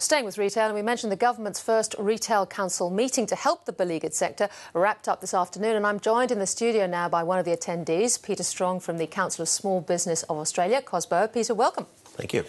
Staying with retail, and we mentioned the government's first Retail Council meeting to help the beleaguered sector wrapped up this afternoon, and I'm joined in the studio now by one of the attendees, Peter Strong from the Council of Small Business of Australia, COSBOA. Peter, welcome. Thank you.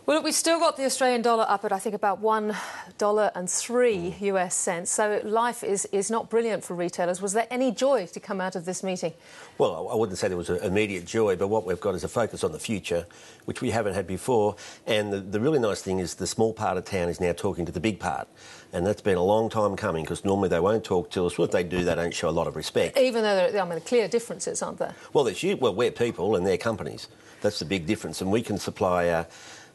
Well, we've still got the Australian dollar up at, I think, about $1.03 US cents. So life is not brilliant for retailers. Was there any joy to come out of this meeting? Well, I wouldn't say there was an immediate joy, but what we've got is a focus on the future, which we haven't had before. And the really nice thing is the small part of town is now talking to the big part. And that's been a long time coming, because normally they won't talk to us. Well, if they do, they don't show a lot of respect. Even though there are clear differences, aren't there? Well, we're people and they're companies. That's the big difference. And we can supply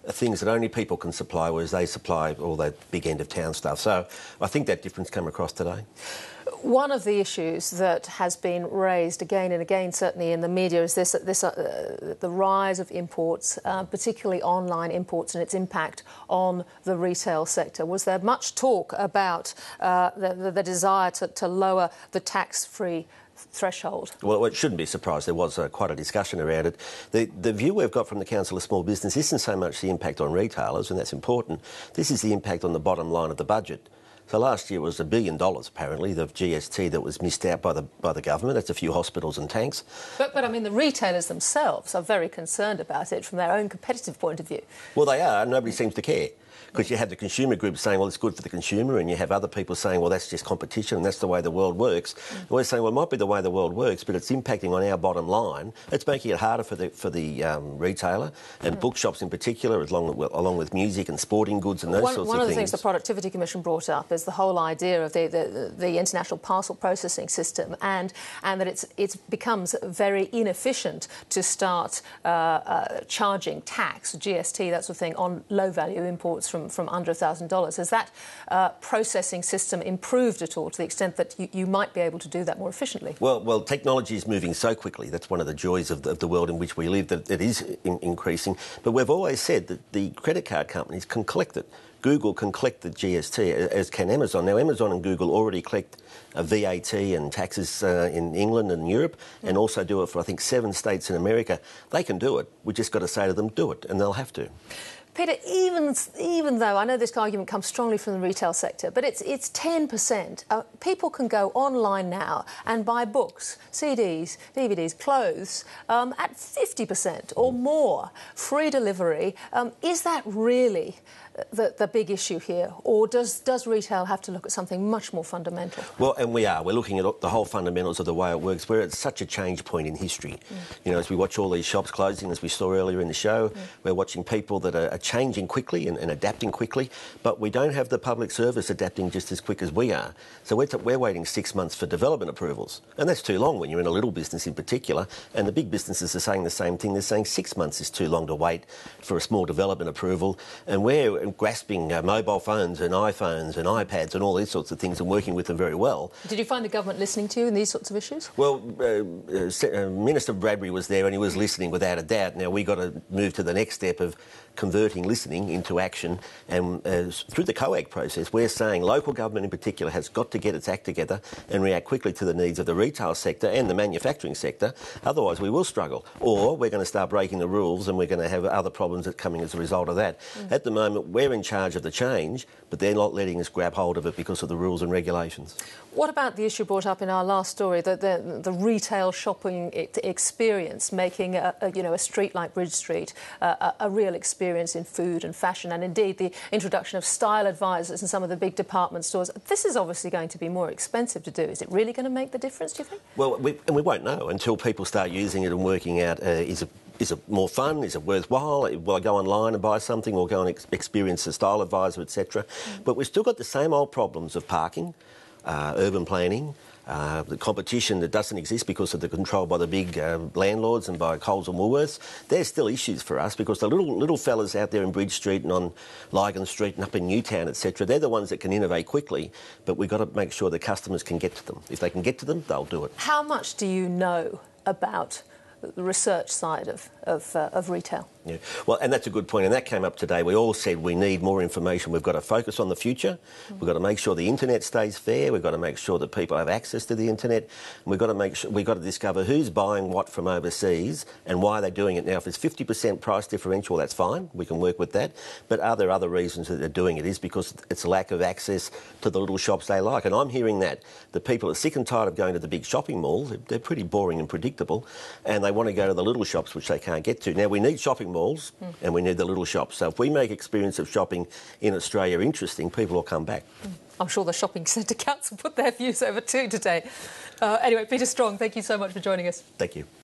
things that only people can supply, whereas they supply all that big end-of-town stuff. So I think that difference came across today. One of the issues that has been raised again and again, certainly in the media, is the rise of imports, particularly online imports, and its impact on the retail sector. Was there much talk about the desire to lower the tax-free threshold? Well, it shouldn't be a surprise. There was quite a discussion around it. The view we've got from the Council of Small Business isn't so much the impact on retailers, and that's important. This is the impact on the bottom line of the budget. So last year was $1 billion, apparently, the GST that was missed out by the government. That's a few hospitals and tanks. But I mean, the retailers themselves are very concerned about it from their own competitive point of view. Well, they are. Nobody seems to care. Because you have the consumer group saying, well, it's good for the consumer, and you have other people saying, well, that's just competition and that's the way the world works. And we're saying, well, it might be the way the world works, but it's impacting on our bottom line. It's making it harder for the retailer and bookshops in particular, along with music and sporting goods and those sorts of things. One of the things the Productivity Commission brought up is the whole idea of the international parcel processing system, and that it becomes very inefficient to start charging tax, GST, that sort of thing, on low-value imports from under $1,000. Has that processing system improved at all to the extent that you might be able to do that more efficiently? Well, technology is moving so quickly. That's one of the joys of the world in which we live, that it is increasing. But we've always said that the credit card companies can collect it. Google can collect the GST, as can Amazon. Now, Amazon and Google already collect VAT and taxes in England and Europe, and also do it for, I think, 7 states in America. They can do it. We've just got to say to them, do it, and they'll have to. Peter, even though I know this argument comes strongly from the retail sector, but it's 10%. People can go online now and buy books, CDs, DVDs, clothes at 50% or more. Free delivery. Is that really the big issue here, or does retail have to look at something much more fundamental? Well, and we are. We're looking at the whole fundamentals of the way it works. We're at such a change point in history. You know, as we watch all these shops closing, as we saw earlier in the show, we're watching people that are changing quickly and adapting quickly, but we don't have the public service adapting just as quick as we are. So we're waiting 6 months for development approvals, and that's too long when you're in a little business in particular, and the big businesses are saying the same thing. They're saying 6 months is too long to wait for a small development approval, and we're grasping mobile phones and iPhones and iPads and all these sorts of things and working with them very well. Did you find the government listening to you in these sorts of issues? Well, Minister Bradbury was there and he was listening without a doubt. Now, we've got to move to the next step of converting listening into action, and through the COAG process we're saying local government in particular has got to get its act together and react quickly to the needs of the retail sector and the manufacturing sector, otherwise we will struggle, or we're going to start breaking the rules and we're going to have other problems that coming as a result of that. At the moment we're in charge of the change, but they're not letting us grab hold of it because of the rules and regulations. What about the issue brought up in our last story, the retail shopping experience, making a street like Bridge Street a real experience in food and fashion, and indeed the introduction of style advisors in some of the big department stores? This is obviously going to be more expensive to do. Is it really going to make the difference, do you think? Well, we won't know until people start using it and working out, is it more fun? Is it worthwhile? Will I go online and buy something, or go and experience a style advisor, etc.? But we've still got the same old problems of parking, urban planning, the competition that doesn't exist because of the control by the big landlords and by Coles and Woolworths. There's still issues for us because the little fellas out there in Bridge Street and on Lygon Street and up in Newtown, etc., they're the ones that can innovate quickly, but we've got to make sure the customers can get to them. If they can get to them, they'll do it. How much do you know about the research side of retail? Yeah. Well, and that's a good point, and that came up today. We all said we need more information. We've got to focus on the future. We've got to make sure the internet stays fair. We've got to make sure that people have access to the internet. And we've got to make sure we've got to discover who's buying what from overseas and why they're doing it. Now, if it's 50% price differential, that's fine. We can work with that. But are there other reasons that they're doing it? Is because it's lack of access to the little shops they like. And I'm hearing that the people are sick and tired of going to the big shopping malls. They're pretty boring and predictable, and they want to go to the little shops which they can't get to. Now, we need shopping malls and we need the little shops. So if we make experience of shopping in Australia interesting, people will come back. I'm sure the Shopping Centre Council put their views over too today. Anyway, Peter Strong, thank you so much for joining us. Thank you.